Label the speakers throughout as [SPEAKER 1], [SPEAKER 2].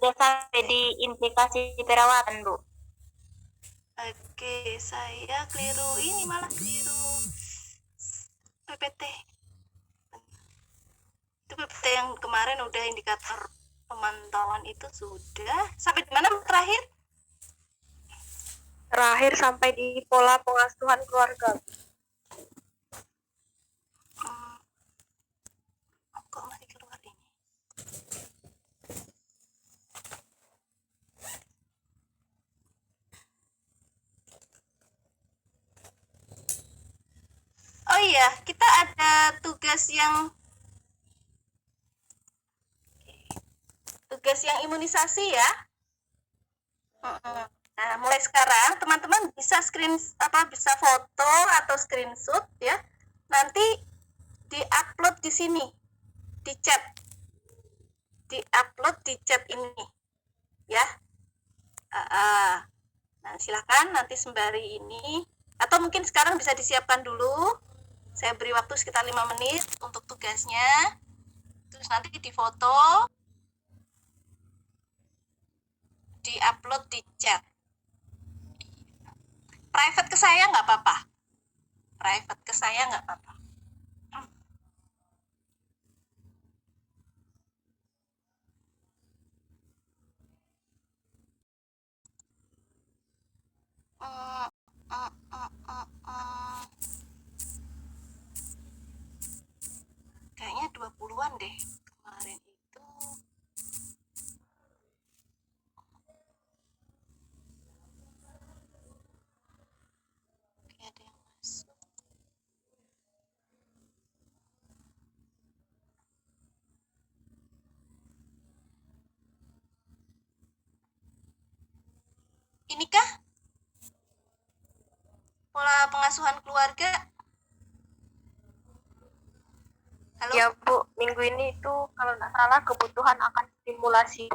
[SPEAKER 1] Udah sampai di implikasi perawatan, Bu.
[SPEAKER 2] Oke, saya keliru ini, malah keliru PPT. Itu PPT yang kemarin udah indikator pemantauan itu sudah. Sampai di mana terakhir?
[SPEAKER 1] Terakhir sampai di pola pengasuhan keluarga.
[SPEAKER 2] Kok masih keluar ini? Oh iya, kita ada tugas yang imunisasi ya. Nah, mulai sekarang teman-teman bisa bisa foto atau screenshot ya. Nanti di-upload di sini, di chat. Di-upload di chat ini. Ya. Nah, silakan nanti sembari ini atau mungkin sekarang bisa disiapkan dulu. Saya beri waktu sekitar 5 menit untuk tugasnya. Terus nanti difoto, di-upload di chat. Private ke saya nggak apa-apa. Private ke saya nggak apa-apa. Kayaknya 20-an deh kemarin itu. Oke, ada yang masuk. Inikah pola pengasuhan keluarga? Halo?
[SPEAKER 1] Ya, Bu. Minggu ini itu kalau nggak salah kebutuhan akan stimulasi.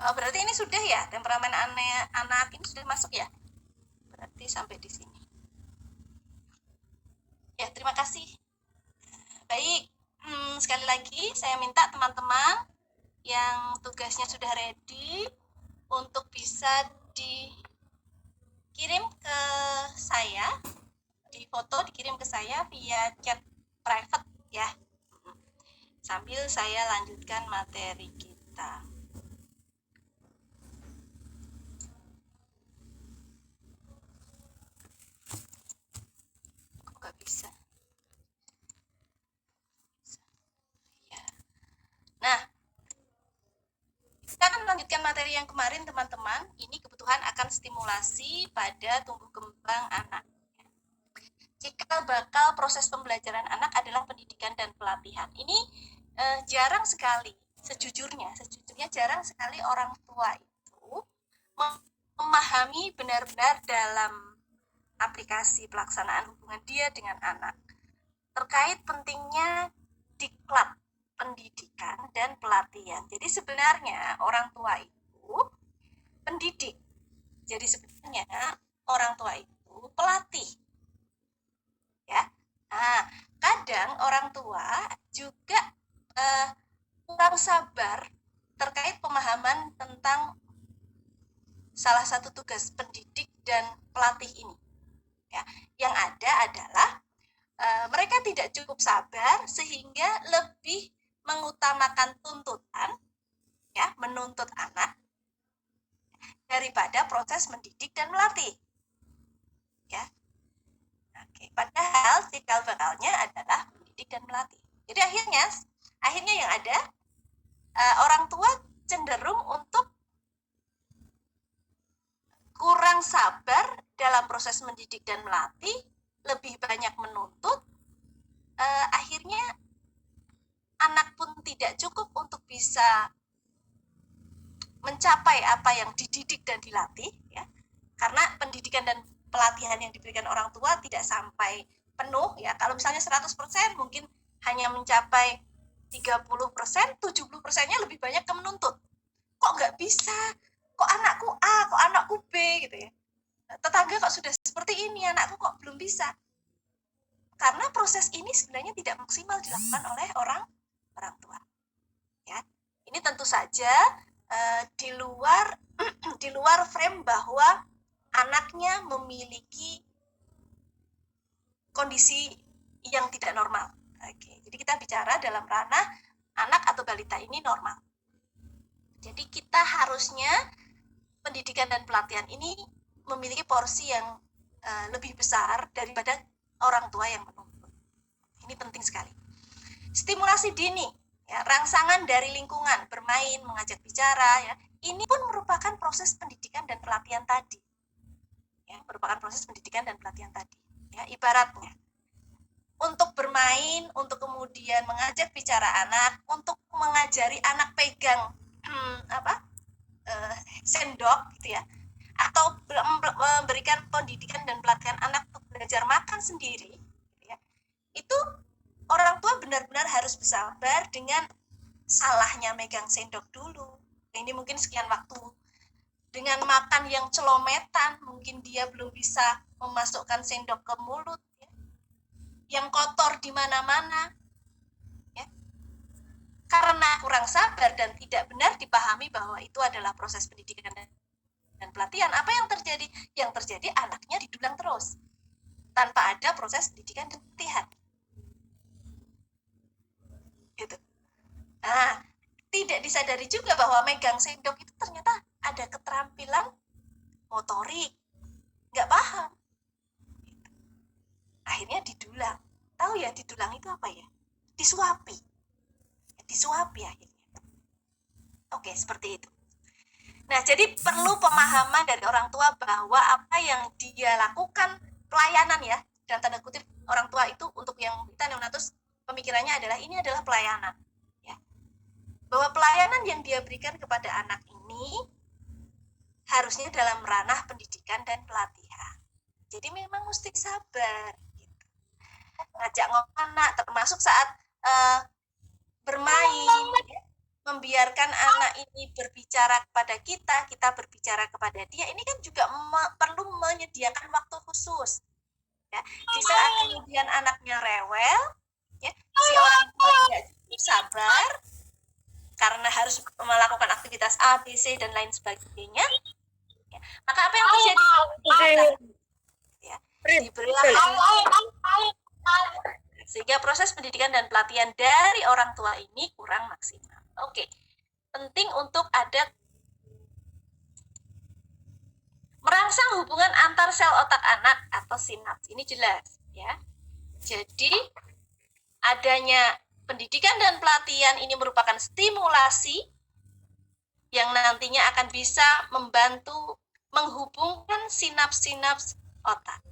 [SPEAKER 2] Oh, berarti ini sudah ya, temperamen anak ini sudah masuk ya? Berarti sampai di sini. Ya, terima kasih. Baik, sekali lagi saya minta teman-teman yang tugasnya sudah ready untuk bisa dikirim ke saya, di foto dikirim ke saya via chat private ya. Sambil saya lanjutkan materi kita. Kok nggak bisa? Ya. Nah, kita akan melanjutkan materi yang kemarin teman-teman. Ini kebutuhan akan stimulasi pada tumbuh kembang anak. Cikal bakal proses pembelajaran anak adalah pendidikan dan pelatihan. Ini jarang sekali, sejujurnya jarang sekali orang tua itu memahami benar-benar dalam aplikasi pelaksanaan hubungan dia dengan anak terkait pentingnya diklat pendidikan dan pelatihan. Jadi sebenarnya orang tua itu pendidik. Jadi sebenarnya orang tua itu pelatih. Ya. Nah, kadang orang tua juga kurang sabar terkait pemahaman tentang salah satu tugas pendidik dan pelatih ini. Ya, yang ada adalah mereka tidak cukup sabar sehingga lebih mengutamakan tuntutan, ya, menuntut anak daripada proses mendidik dan melatih. Ya. Oke, padahal cikal bakalnya adalah mendidik dan melatih. Jadi akhirnya yang ada orang tua cenderung untuk kurang sabar dalam proses mendidik dan melatih, lebih banyak menuntut, akhirnya anak pun tidak cukup untuk bisa mencapai apa yang dididik dan dilatih, ya, karena pendidikan dan pelatihan yang diberikan orang tua tidak sampai penuh, ya. Kalau misalnya 100% mungkin hanya mencapai 30%, 70%-nya lebih banyak ke menuntut. Kok nggak bisa? Kok anakku A, kok anakku B, gitu ya. Tetangga kok sudah seperti ini, anakku kok belum bisa. Karena proses ini sebenarnya tidak maksimal dilakukan oleh orang tua. Ya. Ini tentu saja di luar di luar frame bahwa anaknya memiliki kondisi yang tidak normal. Oke, jadi kita bicara dalam ranah anak atau balita ini normal. Jadi kita harusnya pendidikan dan pelatihan ini memiliki porsi yang lebih besar daripada orang tua yang menuntut. Ini penting sekali. Stimulasi dini, ya, rangsangan dari lingkungan, bermain, mengajak bicara, ya, ini pun merupakan proses pendidikan dan pelatihan tadi. Ya, merupakan proses pendidikan dan pelatihan tadi. Ya, ibaratnya untuk bermain, untuk kemudian mengajak bicara anak, untuk mengajari anak pegang sendok, gitu ya, atau memberikan pendidikan dan pelatihan anak untuk belajar makan sendiri, gitu ya, itu orang tua benar-benar harus bersabar dengan salahnya megang sendok dulu. Ini mungkin sekian waktu. Dengan makan yang celometan, mungkin dia belum bisa memasukkan sendok ke mulut, ya. Yang kotor di mana-mana, ya. Karena kurang sabar dan tidak benar dipahami bahwa itu adalah proses pendidikan dan pelatihan, apa yang terjadi? Yang terjadi anaknya didulang terus tanpa ada proses pendidikan dan pelatihan. Gitu. Nah, tidak disadari juga bahwa megang sendok itu ternyata ada keterampilan motorik, nggak paham. Akhirnya didulang. Tahu ya didulang itu apa ya? Disuapi. Disuapi akhirnya. Oke, seperti itu. Nah, jadi perlu pemahaman dari orang tua bahwa apa yang dia lakukan pelayanan, ya, dan tanda kutip orang tua itu untuk yang kita neonatus pemikirannya adalah ini adalah pelayanan, ya. Bahwa pelayanan yang dia berikan kepada anak ini harusnya dalam ranah pendidikan dan pelatihan. Jadi memang mesti sabar, gitu. Ngajak ngomong anak, termasuk saat bermain, ya. Membiarkan anak ini berbicara kepada kita, kita berbicara kepada dia, ini kan juga perlu menyediakan waktu khusus, ya. Di saat kemudian anaknya rewel, ya, si orang tua tidak cukup sabar karena harus melakukan aktivitas A, B, C dan lain sebagainya, ya, maka apa yang terjadi? Ya, diberilah sehingga proses pendidikan dan pelatihan dari orang tua ini kurang maksimal. Oke, penting untuk ada merangsang hubungan antar sel otak anak atau sinaps. Ini jelas, ya. Jadi adanya pendidikan dan pelatihan ini merupakan stimulasi yang nantinya akan bisa membantu menghubungkan sinaps-sinaps otak.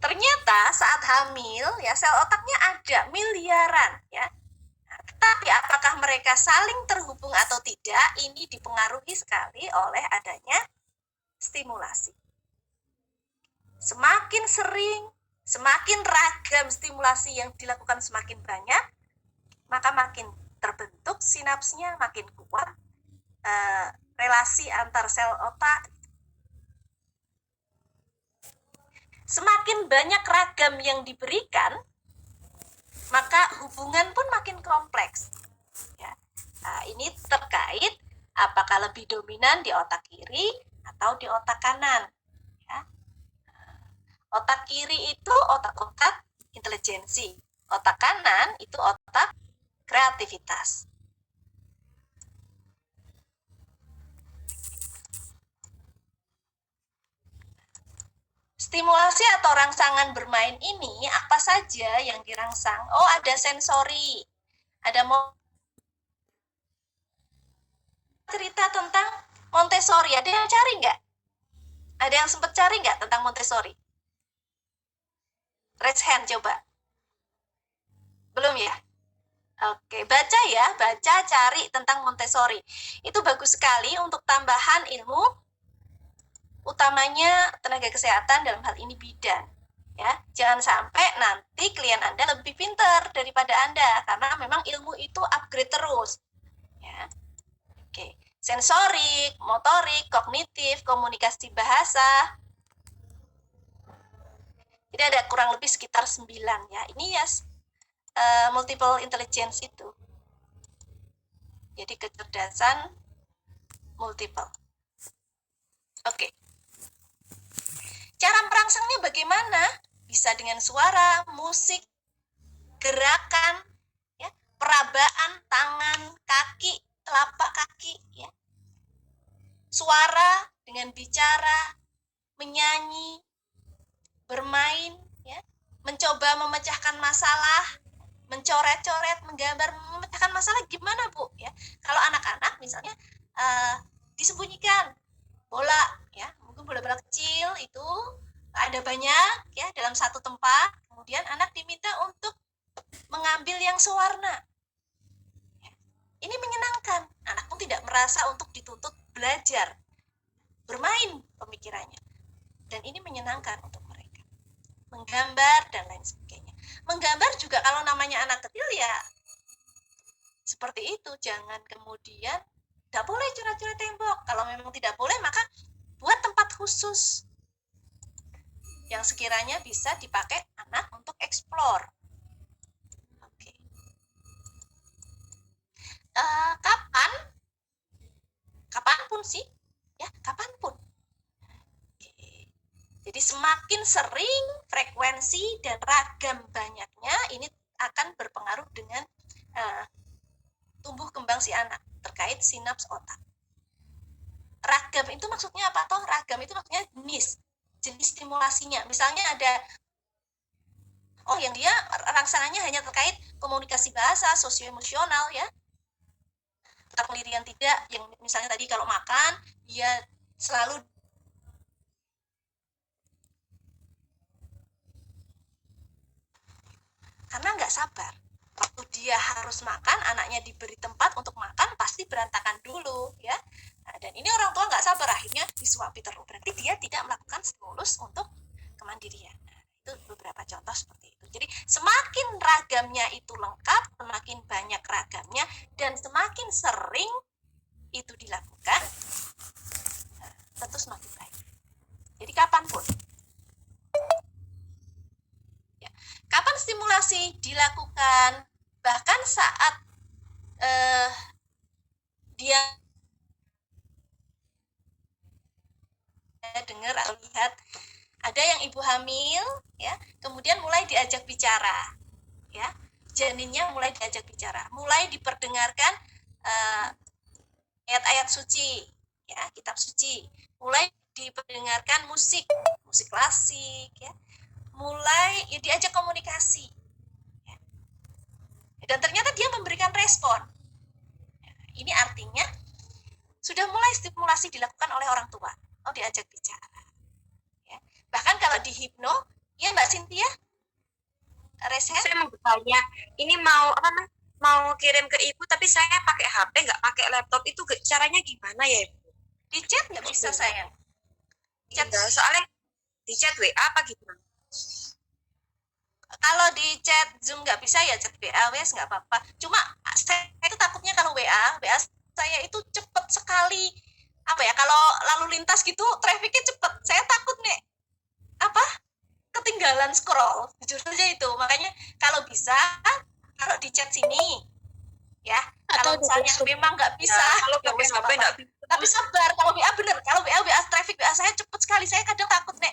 [SPEAKER 2] Ternyata saat hamil, ya, sel otaknya ada miliaran, ya. Tapi apakah mereka saling terhubung atau tidak, ini dipengaruhi sekali oleh adanya stimulasi. Semakin sering, semakin ragam stimulasi yang dilakukan semakin banyak, maka makin terbentuk sinapsnya, makin kuat relasi antar sel otak. Semakin banyak ragam yang diberikan, maka hubungan pun makin kompleks, ya. Nah, ini terkait apakah lebih dominan di otak kiri atau di otak kanan, ya. Otak kiri itu otak-otak intelijensi, otak kanan itu otak kreativitas. Stimulasi atau rangsangan bermain ini apa saja yang dirangsang? Oh, ada sensori, ada cerita tentang Montessori. Ada yang cari nggak? Ada yang sempat cari nggak tentang Montessori? Raise hand coba. Belum ya? Oke, baca ya, baca, cari tentang Montessori. Itu bagus sekali untuk tambahan ilmu, utamanya tenaga kesehatan, dalam hal ini bidan, ya. Jangan sampai nanti klien Anda lebih pintar daripada Anda, karena memang ilmu itu upgrade terus, ya. Oke, sensorik, motorik, kognitif, komunikasi bahasa. Jadi ada kurang lebih sekitar 9, ya. Ini ya multiple intelligence itu. Jadi kecerdasan multiple. Oke. Cara merangsangnya bagaimana? Bisa dengan suara, musik, gerakan, ya, perabaan tangan, kaki, telapak kaki, ya. Suara dengan bicara, menyanyi, bermain, ya, mencoba memecahkan masalah, mencoret-coret, menggambar, memecahkan masalah gimana Bu? Ya, kalau anak-anak misalnya disembunyikan bola, ya, mungkin bola-bola kecil itu ada banyak, ya, dalam satu tempat. Kemudian anak diminta untuk mengambil yang sewarna. Ya. Ini menyenangkan. Anak pun tidak merasa untuk dituntut belajar, bermain pemikirannya. Dan ini menyenangkan untuk mereka. Menggambar dan lain sebagainya. Menggambar juga kalau namanya anak kecil ya seperti itu. Jangan kemudian tidak boleh coret-coret tembok. Kalau memang tidak boleh maka buat tempat khusus yang sekiranya bisa dipakai anak untuk explore. Oke. Kapanpun sih, ya kapanpun. Oke. Jadi semakin sering, frekuensi dan ragam banyaknya ini akan berpengaruh dengan tumbuh kembang si anak terkait sinaps otak. Ragam itu maksudnya apa toh? Ragam itu maksudnya jenis stimulasinya. Misalnya ada yang dia rangsangannya hanya terkait komunikasi bahasa, sosioemosional, ya. Pendirian tidak, yang misalnya tadi kalau makan dia selalu karena nggak sabar. Waktu dia harus makan, anaknya diberi tempat untuk makan, pasti berantakan dulu, ya. Nah, dan ini orang tua nggak sabar, akhirnya disuapi terus. Berarti dia tidak melakukan stimulus untuk kemandirian. Nah, itu beberapa contoh seperti itu. Jadi semakin ragamnya itu lengkap, semakin banyak ragamnya, dan semakin sering itu dilakukan, tentu semakin baik. Jadi kapanpun. Kapan stimulasi dilakukan? Bahkan saat dia dengar atau lihat ada yang ibu hamil, ya, kemudian mulai diajak bicara, ya, janinnya mulai diajak bicara, mulai diperdengarkan ayat-ayat suci, ya, kitab suci, mulai diperdengarkan musik klasik, ya, mulai ya, diajak komunikasi, ya. Dan ternyata dia memberikan respon. Ini artinya sudah mulai stimulasi dilakukan oleh orang tua. Diajak bicara, ya. Bahkan kalau di hipno, ya Mbak Cynthia,
[SPEAKER 3] saya mau bertanya, ini mau kirim ke ibu tapi saya pakai HP nggak pakai laptop, itu caranya gimana ya ibu?
[SPEAKER 2] Di chat nggak bisa sayang.
[SPEAKER 3] Chat soalnya di chat WA apa gimana?
[SPEAKER 2] Kalau di chat Zoom nggak bisa ya chat WA wes nggak apa-apa. Cuma saya itu takutnya kalau WA saya itu cepet sekali. Apa ya, kalau lalu lintas gitu trafficnya cepet. Saya takut nih ketinggalan scroll. Jujur saja itu. Makanya kalau bisa kalau di chat sini, ya. Kalau misalnya memang nggak bisa,
[SPEAKER 3] kalau pakai HP nggak bisa.
[SPEAKER 2] Tapi sabar, kalau WA bener, kalau WA traffic WA saya cepet sekali. Saya kadang takut nih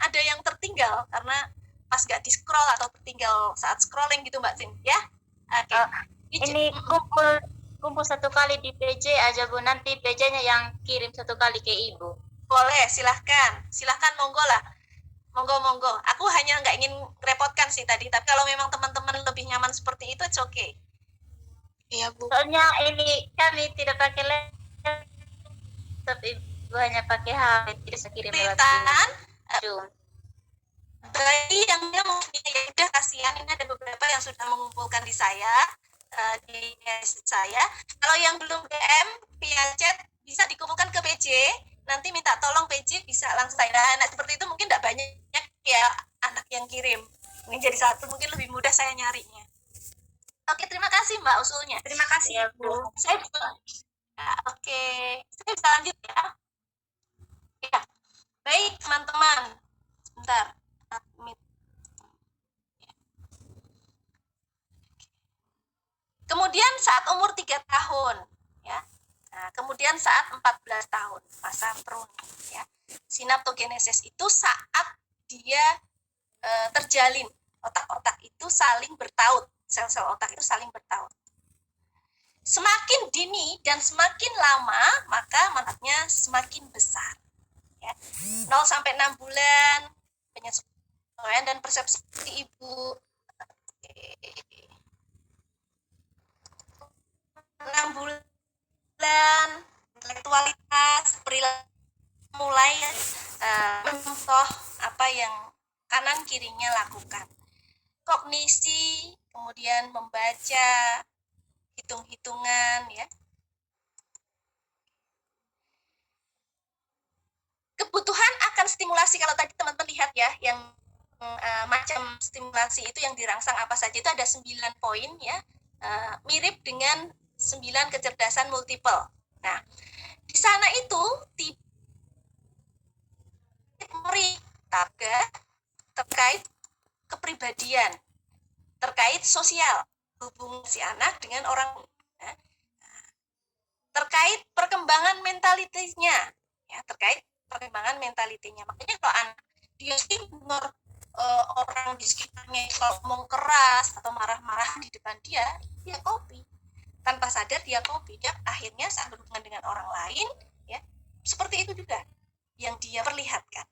[SPEAKER 2] ada yang tertinggal karena pas nggak di scroll atau tertinggal saat scrolling gitu Mbak Sin, ya. Oke.
[SPEAKER 1] Ini kumpul satu kali di PJ aja Bu, nanti PJ-nya yang kirim satu kali ke Ibu.
[SPEAKER 2] Boleh, silahkan monggo lah, monggo. Aku hanya nggak ingin repotkan sih tadi, tapi kalau memang teman-teman lebih nyaman seperti itu, it's okay.
[SPEAKER 3] Iya Bu.
[SPEAKER 1] Soalnya ini kami tidak pakai laptop, Ibu hanya pakai HP, tidak bisa kirim lewat Zoom.
[SPEAKER 2] Bagi yang ya udah kasihan, ini ada beberapa yang sudah mengumpulkan di saya, di saya. Kalau yang belum DM via chat bisa dikumpulkan ke PJ, nanti minta tolong PJ bisa langsung saya. Nah, seperti itu mungkin tidak banyak ya anak yang kirim. Ini jadi satu mungkin lebih mudah saya nyarinya. Oke, terima kasih Mbak usulnya.
[SPEAKER 3] Terima kasih
[SPEAKER 1] ya Bu.
[SPEAKER 2] Saya bisa. Oke, saya bisa lanjut ya. Ya, baik teman-teman. Sebentar. Kemudian saat umur 3 tahun, ya. Nah, kemudian saat 14 tahun, masa pruning, ya. Sinaptogenesis itu saat dia terjalin, otak-otak itu saling bertaut, sel-sel otak itu saling bertaut. Semakin dini dan semakin lama, maka manfaatnya semakin besar. Ya. 0 sampai 6 bulan, penyesuaian dan persepsi ibu. 6 bulan, intelektualitas, perilaku mulai mencontoh apa yang kanan kirinya lakukan. Kognisi, kemudian membaca, hitung-hitungan, ya. Kebutuhan akan stimulasi, kalau tadi teman-teman lihat ya, yang macam stimulasi itu yang dirangsang apa saja, itu ada 9 poin, ya, mirip dengan 9 kecerdasan multiple. Nah, di sana itu terkait kepribadian, terkait sosial, hubungan si anak dengan orang, ya, terkait perkembangan mentalitinya, ya, terkait perkembangan mentalitinya. Makanya kalau anak dia dengar orang di sekitarnya kalau ngomong keras atau marah-marah di depan dia copy. Tanpa sadar dia copy. Dia akhirnya saat berhubungan dengan orang lain, ya, seperti itu juga yang dia perlihatkan.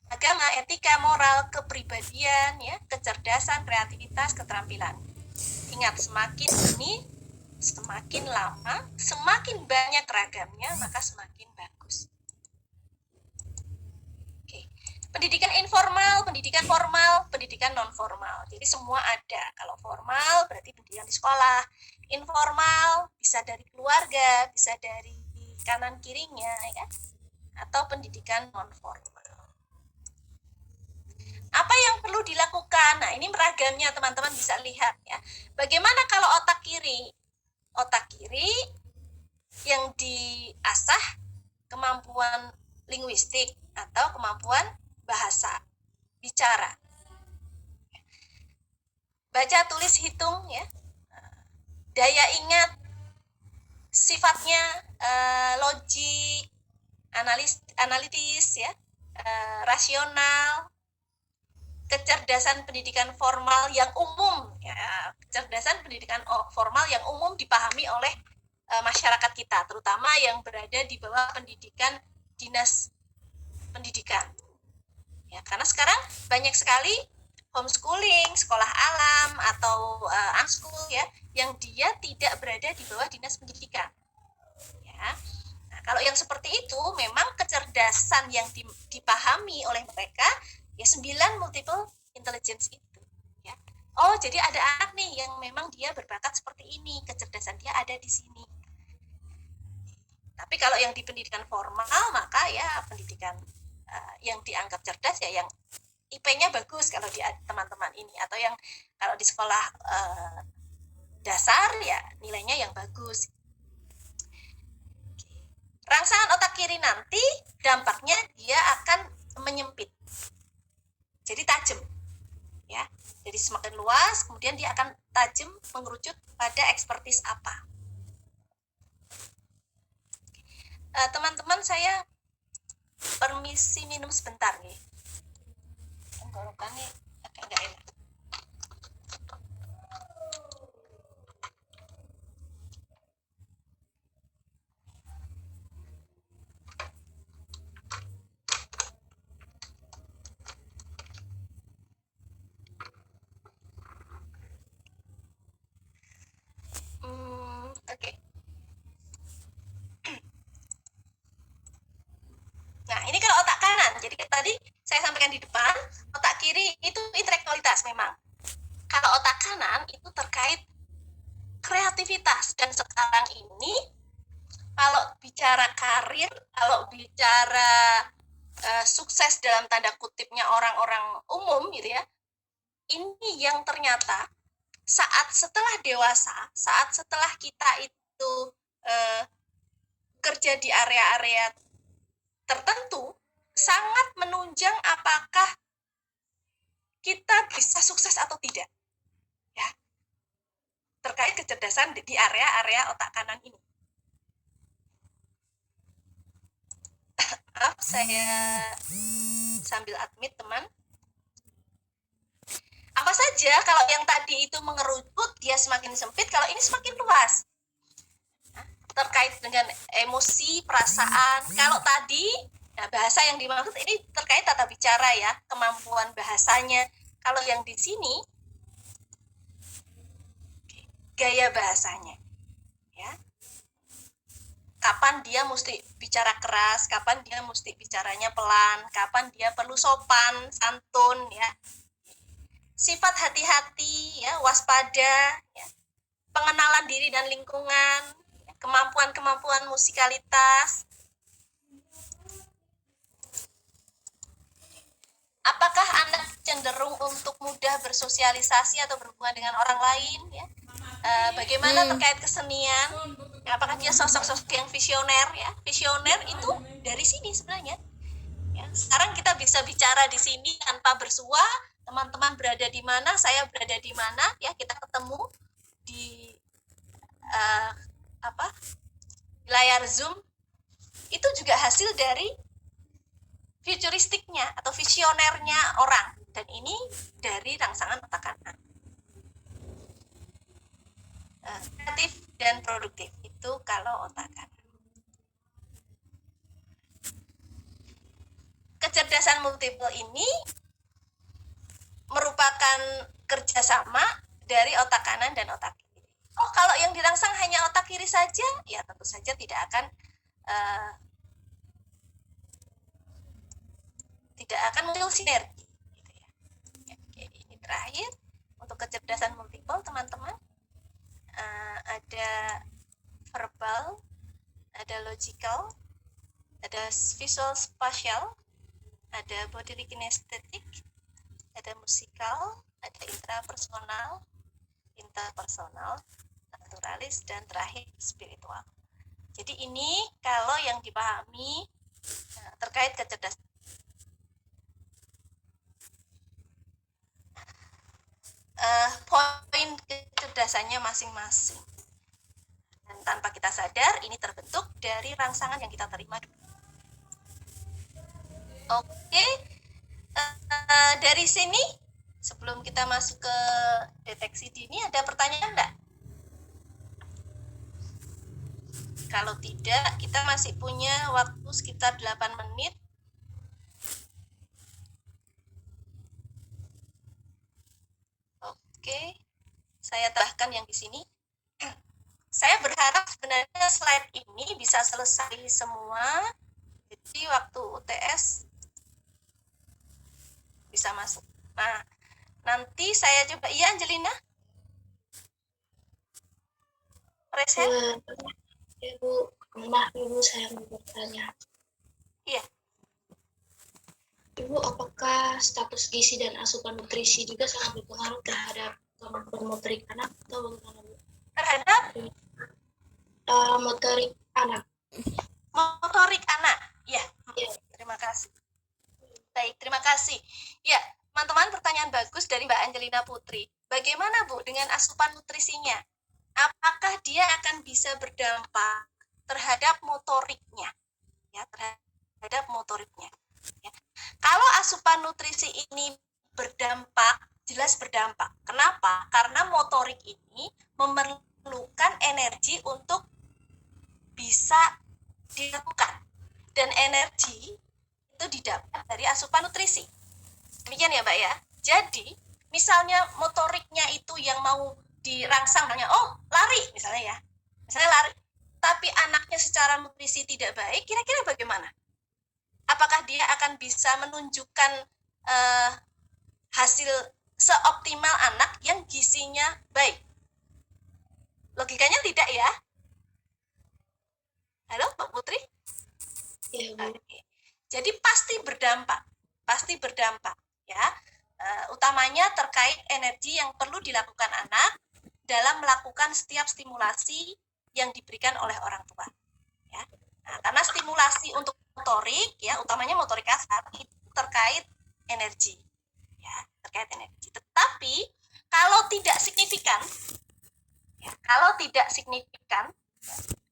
[SPEAKER 2] Agama, etika, moral, kepribadian, ya, kecerdasan, kreativitas, keterampilan. Ingat, semakin ini, semakin lama, semakin banyak ragamnya, maka semakin bagus. Oke. Pendidikan informal, pendidikan formal, pendidikan non formal. Jadi semua ada. Kalau formal berarti pendidikan di sekolah. Informal bisa dari keluarga, bisa dari kanan kirinya, ya, atau pendidikan non formal. Apa yang perlu dilakukan? Nah, ini meragamnya, teman-teman bisa lihat, ya. Bagaimana kalau otak kiri? Otak kiri yang diasah kemampuan linguistik atau kemampuan bahasa, bicara. Baca, tulis, hitung, ya. Daya ingat, sifatnya logik, analitis, ya, rasional. Kecerdasan pendidikan formal yang umum, ya, kecerdasan pendidikan formal yang umum dipahami oleh masyarakat kita, terutama yang berada di bawah pendidikan dinas pendidikan, ya, karena sekarang banyak sekali homeschooling, sekolah alam atau unschools, ya, yang dia tidak berada di bawah dinas pendidikan, ya. Nah, kalau yang seperti itu memang kecerdasan yang dipahami oleh mereka, ya, 9 multiple intelligence itu, ya. Oh, jadi ada anak nih yang memang dia berbakat seperti ini, kecerdasan dia ada di sini. Tapi kalau yang di pendidikan formal, maka ya pendidikan yang dianggap cerdas, ya, yang IP-nya bagus kalau di teman-teman ini, atau yang kalau di sekolah dasar, ya, nilainya yang bagus. Rangsangan otak kiri nanti dampaknya dia akan menyempit. Jadi tajam, ya. Jadi semakin luas, kemudian dia akan tajam mengerucut pada ekspertis apa. Teman-teman, saya permisi minum sebentar nih. Tenggorokannya agak nggak enak. Oke. Nah, ini kalau otak kanan. Jadi tadi saya sampaikan di depan, otak kiri itu intelektualitas memang. Kalau otak kanan itu terkait kreativitas, dan sekarang ini kalau bicara karir, kalau bicara sukses dalam tanda kutipnya orang-orang umum, gitu ya, ini yang ternyata saat setelah dewasa, saat setelah kita itu kerja di area-area tertentu, sangat menunjang apakah kita bisa sukses atau tidak, ya. kecerdasan di area-area otak kanan ini. Maaf, saya sambil admit teman. Apa saja kalau yang tadi itu mengerucut, dia semakin sempit, kalau ini semakin luas. Terkait dengan emosi, perasaan. Kalau tadi, bahasa yang dimaksud ini terkait tata bicara ya, kemampuan bahasanya. Kalau yang di sini, gaya bahasanya. Ya. Kapan dia mesti bicara keras, kapan dia mesti bicaranya pelan, kapan dia perlu sopan, santun, ya. Sifat hati-hati, ya, waspada, ya. Pengenalan diri dan lingkungan, ya. Kemampuan-kemampuan musikalitas. Apakah anak cenderung untuk mudah bersosialisasi atau berhubungan dengan orang lain, ya? Bagaimana terkait kesenian? Apakah dia sosok-sosok yang visioner, ya? Visioner itu dari sini sebenarnya. Ya, sekarang kita bisa bicara di sini tanpa bersua. Teman-teman berada di mana, saya berada di mana, ya, kita ketemu di layar Zoom. Itu juga hasil dari futuristiknya atau visionernya orang, dan ini dari rangsangan otak kanan. Kreatif dan produktif itu kalau otak kanan. Kecerdasan multiple ini merupakan kerjasama dari otak kanan dan otak kiri. Oh, kalau yang dirangsang hanya otak kiri saja, ya tentu saja tidak akan muncul sinergi. Gitu ya. Oke, ini terakhir untuk kecerdasan multiple, teman-teman. Ada verbal, ada logical, ada visual spatial, ada bodily kinesthetic, ada musikal, ada intrapersonal, interpersonal, naturalis, dan terakhir spiritual. Jadi ini kalau yang dipahami terkait kecerdasan. Poin kecerdasannya masing-masing. Dan tanpa kita sadar, ini terbentuk dari rangsangan yang kita terima dulu. Oke, dari sini, sebelum kita masuk ke deteksi dini, ada pertanyaan enggak? Kalau tidak, kita masih punya waktu sekitar 8 menit. Oke, saya tambahkan yang di sini. Saya berharap sebenarnya slide ini bisa selesai semua. Jadi waktu UTS bisa masuk. Nah, nanti saya coba. Iya, Angelina? Present?
[SPEAKER 4] Ibu, maaf Ibu, saya mau bertanya.
[SPEAKER 2] Iya.
[SPEAKER 4] Ibu, apakah status gizi dan asupan nutrisi juga sangat berpengaruh terhadap kemampuan motorik anak atau bagaimana, Bu?
[SPEAKER 2] Terhadap
[SPEAKER 4] Motorik anak.
[SPEAKER 2] motorik anak. Ya,
[SPEAKER 4] Ya.
[SPEAKER 2] terima kasih. Baik, terima kasih. Ya, teman-teman, pertanyaan bagus dari Mbak Angelina Putri. Bagaimana, Bu, dengan asupan nutrisinya? Apakah dia akan bisa berdampak terhadap motoriknya? Ya, terhadap motoriknya. Ya. Kalau asupan nutrisi ini berdampak, jelas berdampak. Kenapa? Karena motorik ini memerlukan energi untuk bisa dilakukan. Dan energi itu didapat dari asupan nutrisi. Demikian ya, Mbak ya. Jadi, misalnya motoriknya itu yang mau dirangsang, oh lari misalnya ya. Misalnya lari, tapi anaknya secara nutrisi tidak baik, kira-kira bagaimana? Apakah dia akan bisa menunjukkan hasil seoptimal anak yang gizinya baik? Logikanya tidak ya? Halo, Mbak Putri?
[SPEAKER 4] Ya, Bu.
[SPEAKER 2] Oke. Jadi pasti berdampak ya. Utamanya terkait energi yang perlu dilakukan anak dalam melakukan setiap stimulasi yang diberikan oleh orang tua. Ya. Nah, karena stimulasi untuk motorik, ya, utamanya motorik kasar, itu terkait energi, ya, terkait energi. Tetapi kalau tidak signifikan, ya, Kalau tidak signifikan,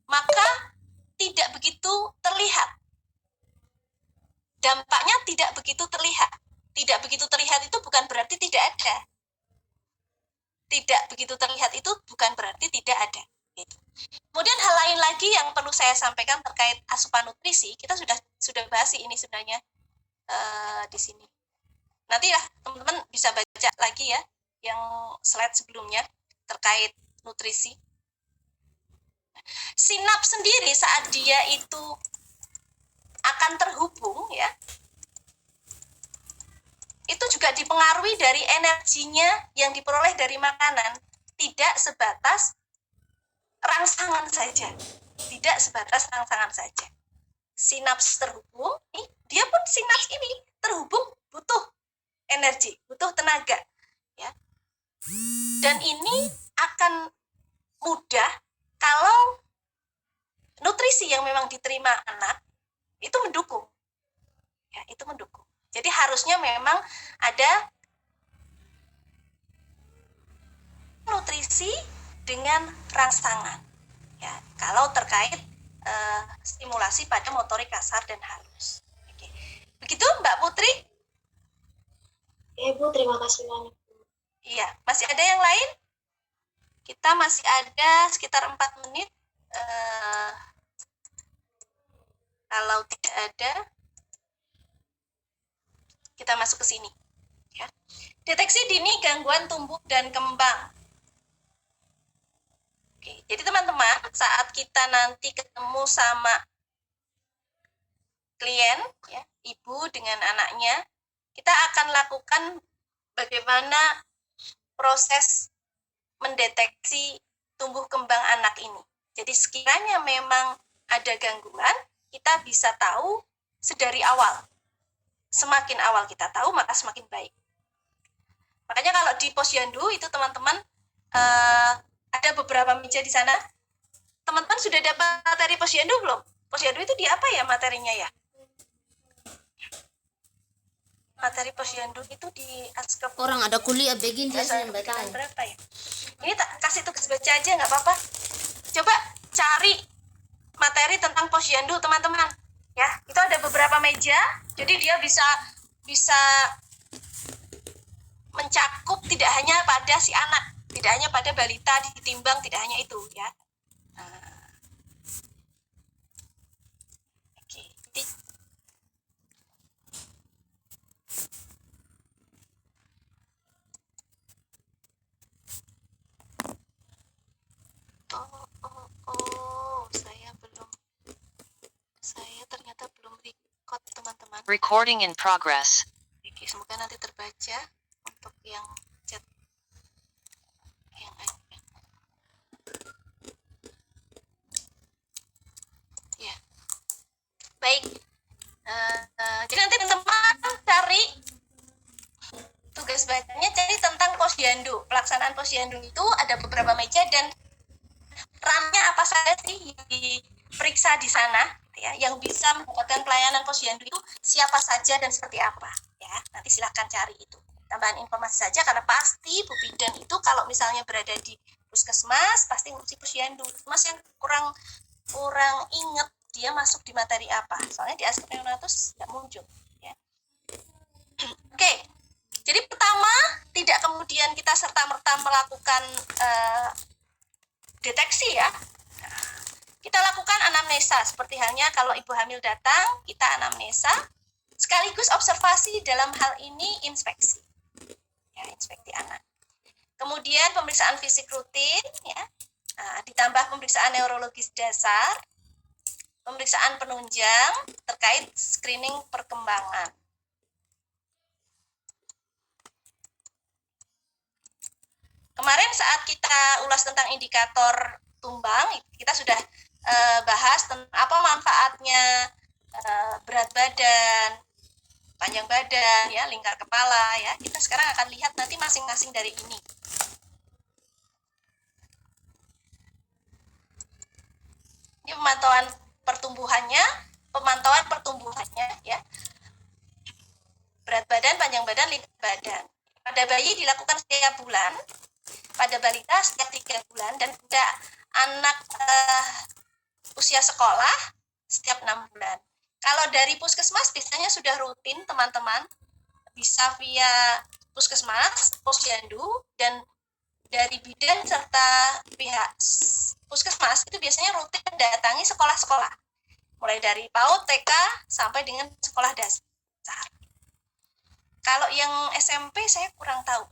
[SPEAKER 2] maka tidak begitu terlihat. Dampaknya tidak begitu terlihat. Tidak begitu terlihat itu bukan berarti tidak ada. Tidak begitu terlihat itu bukan berarti tidak ada. Gitu. Kemudian hal lain lagi yang perlu saya sampaikan terkait asupan nutrisi, kita sudah bahas ini sebenarnya di sini. Nantilah teman-teman bisa baca lagi ya yang slide sebelumnya terkait nutrisi. Sinaps sendiri saat dia itu akan terhubung ya, itu juga dipengaruhi dari energinya yang diperoleh dari makanan, tidak sebatas rangsangan saja. Tidak sebatas rangsangan saja. Sinaps terhubung, dia pun sinaps ini terhubung butuh energi, butuh tenaga, ya. Dan ini akan mudah kalau nutrisi yang memang diterima anak itu mendukung, ya, itu mendukung. Jadi harusnya memang ada nutrisi dengan rangsangan, ya. Kalau terkait stimulasi pada motorik kasar dan halus. Oke. Begitu Mbak Putri?
[SPEAKER 4] Bu, terima kasih banyak.
[SPEAKER 2] Iya, masih ada yang lain? Kita masih ada sekitar 4 menit. Kalau tidak ada, kita masuk ke sini. Ya. Deteksi dini gangguan tumbuh dan kembang. Oke, jadi teman-teman, saat kita nanti ketemu sama klien, ya, ibu dengan anaknya, kita akan lakukan bagaimana proses mendeteksi tumbuh kembang anak ini. Jadi sekiranya memang ada gangguan, kita bisa tahu sedari awal. Semakin awal kita tahu, maka semakin baik. Makanya kalau di Posyandu itu teman-teman ada beberapa meja di sana. Teman-teman sudah dapat materi Posyandu belum? Posyandu itu di apa ya materinya ya? Materi Posyandu itu di Askep.
[SPEAKER 5] Orang ada kuliah begini dia
[SPEAKER 2] Saya
[SPEAKER 5] baca.
[SPEAKER 2] berapa ya? Ini tak kasih tugas baca aja nggak apa-apa. Coba cari materi tentang Posyandu teman-teman. Ya, itu ada beberapa meja. Jadi dia bisa mencakup tidak hanya pada si anak, tidak hanya pada balita ditimbang, tidak hanya itu ya. Oke, jadi saya ternyata belum record teman-teman.
[SPEAKER 6] Recording in progress.
[SPEAKER 2] Oke, semoga nanti terbaca untuk yang chat yang ada. Ya, baik. Jadi nanti teman-teman cari tugas bacanya, cari tentang Posyandu. Pelaksanaan Posyandu itu ada beberapa meja dan rannya apa saja sih diperiksa di sana, ya, yang bisa mendapatkan pelayanan Posyandu itu siapa saja dan seperti apa, ya. Nanti silahkan cari itu tambahan informasi saja, karena pasti Bu Bidan itu kalau misalnya berada di puskesmas pasti ngurusi Posyandu. Mas yang kurang inget dia masuk di materi apa, soalnya di aspek neonatus tidak muncul, ya. Oke, jadi pertama, tidak kemudian kita serta-merta melakukan deteksi, ya. Kita lakukan anamnesa, seperti halnya kalau ibu hamil datang, kita anamnesa, sekaligus observasi, dalam hal ini inspeksi, ya, inspeksi anak. Kemudian pemeriksaan fisik rutin, ya, ditambah pemeriksaan neurologis dasar, pemeriksaan penunjang terkait screening perkembangan. Kemarin saat kita ulas tentang indikator tumbang, kita sudah bahas tentang apa manfaatnya berat badan, panjang badan, ya, lingkar kepala, ya. Kita sekarang akan lihat nanti masing-masing dari ini. Ini pemantauan pertumbuhannya, ya. Berat badan, panjang badan, lingkar badan. Pada bayi dilakukan setiap bulan. pada balita setiap 3 bulan dan pada anak usia sekolah setiap 6 bulan. Kalau dari puskesmas biasanya sudah rutin teman-teman, bisa via puskesmas, posyandu, dan dari bidan serta pihak puskesmas itu biasanya rutin mendatangi sekolah-sekolah, mulai dari PAUD, TK, sampai dengan sekolah dasar. Kalau yang SMP saya kurang tahu.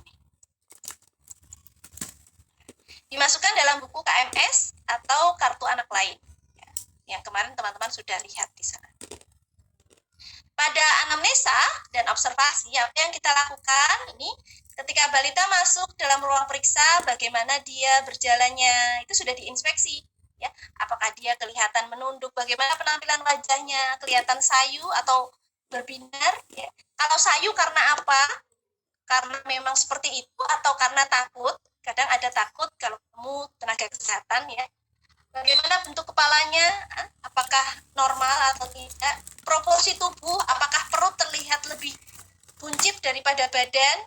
[SPEAKER 2] Dimasukkan dalam buku KMS atau kartu anak lain, yang kemarin teman-teman sudah lihat di sana. Pada anamnesa dan observasi, apa yang kita lakukan ini, ketika balita masuk dalam ruang periksa, bagaimana dia berjalannya, itu sudah diinspeksi. Ya, apakah dia kelihatan menunduk, bagaimana penampilan wajahnya, kelihatan sayu atau berbinar. Ya. Kalau sayu karena apa? Karena memang seperti itu atau karena takut. Kadang ada takut kalau kamu tenaga kesehatan ya. Bagaimana bentuk kepalanya, apakah normal atau tidak, proporsi tubuh, apakah perut terlihat lebih buncit daripada badan,